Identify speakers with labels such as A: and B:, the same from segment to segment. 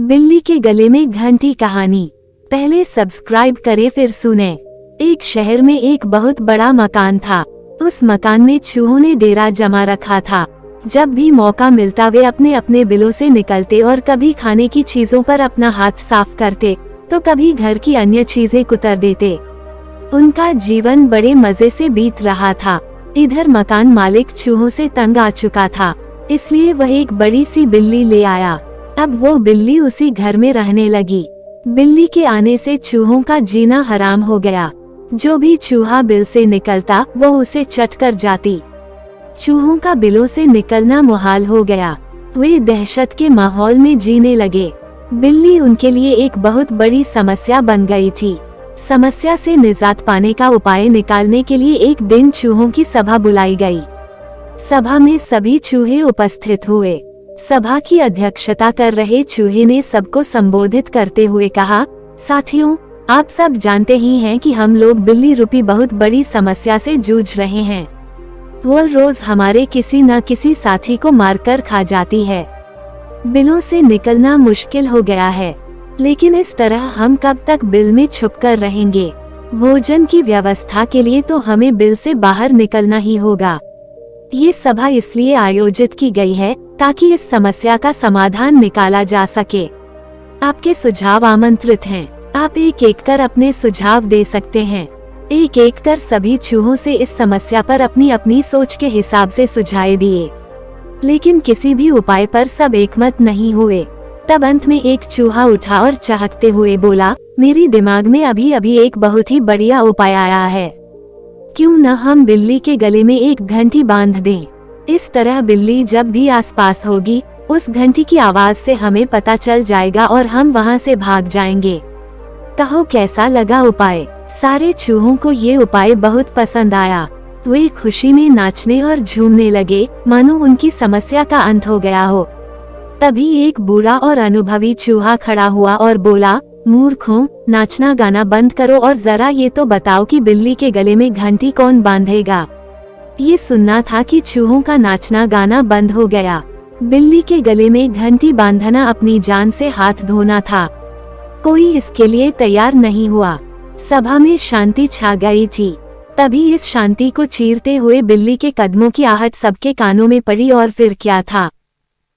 A: बिल्ली के गले में घंटी कहानी। पहले सब्सक्राइब करें फिर सुने। एक शहर में एक बहुत बड़ा मकान था। उस मकान में चूहों ने डेरा जमा रखा था। जब भी मौका मिलता वे अपने अपने बिलों से निकलते और कभी खाने की चीजों पर अपना हाथ साफ करते तो कभी घर की अन्य चीजें कुतर देते। उनका जीवन बड़े मजे से बीत रहा था। इधर मकान मालिक चूहों से तंग आ चुका था, इसलिए वह एक बड़ी सी बिल्ली ले आया। अब वो बिल्ली उसी घर में रहने लगी। बिल्ली के आने से चूहों का जीना हराम हो गया। जो भी चूहा बिल से निकलता वो उसे चट कर जाती। चूहों का बिलों से निकलना मुहाल हो गया। वे दहशत के माहौल में जीने लगे। बिल्ली उनके लिए एक बहुत बड़ी समस्या बन गई थी। समस्या से निजात पाने का उपाय निकालने के लिए एक दिन चूहों की सभा बुलाई गई। सभा में सभी चूहे उपस्थित हुए। सभा की अध्यक्षता कर रहे चूहे ने सबको संबोधित करते हुए कहा, साथियों, आप सब जानते ही हैं कि हम लोग बिल्ली रूपी बहुत बड़ी समस्या से जूझ रहे हैं। वो रोज हमारे किसी न किसी साथी को मारकर खा जाती है। बिलों से निकलना मुश्किल हो गया है, लेकिन इस तरह हम कब तक बिल में छुपकर रहेंगे? भोजन की व्यवस्था के लिए तो हमें बिल से बाहर निकलना ही होगा। ये सभा इसलिए आयोजित की गई है ताकि इस समस्या का समाधान निकाला जा सके। आपके सुझाव आमंत्रित हैं। आप एक एक कर अपने सुझाव दे सकते हैं। एक एक कर सभी चूहों से इस समस्या पर अपनी अपनी सोच के हिसाब से सुझाव दिए, लेकिन किसी भी उपाय पर सब एकमत नहीं हुए। तब अंत में एक चूहा उठा और चहकते हुए बोला, मेरी दिमाग में अभी अभी एक बहुत ही बढ़िया उपाय आया है। क्यों न हम बिल्ली के गले में एक घंटी बांध दें। इस तरह बिल्ली जब भी आसपास होगी उस घंटी की आवाज से हमें पता चल जाएगा और हम वहां से भाग जाएंगे। कहो कैसा लगा उपाय? सारे चूहों को ये उपाय बहुत पसंद आया। वे खुशी में नाचने और झूमने लगे, मानो उनकी समस्या का अंत हो गया हो। तभी एक बूढ़ा और अनुभवी चूहा खड़ा हुआ और बोला, मूर्खों, नाचना गाना बंद करो और जरा ये तो बताओ कि बिल्ली के गले में घंटी कौन बांधेगा? ये सुनना था कि चूहों का नाचना गाना बंद हो गया। बिल्ली के गले में घंटी बांधना अपनी जान से हाथ धोना था। कोई इसके लिए तैयार नहीं हुआ। सभा में शांति छा गई थी। तभी इस शांति को चीरते हुए बिल्ली के कदमों की आहट सबके कानों में पड़ी और फिर क्या था?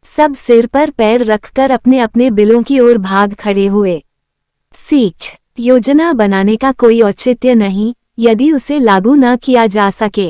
A: सब सिर पर पैर रखकर अपने अपने बिलों की ओर भाग खड़े हुए। सीख: योजना बनाने का कोई औचित्य नहीं यदि उसे लागू न किया जा सके।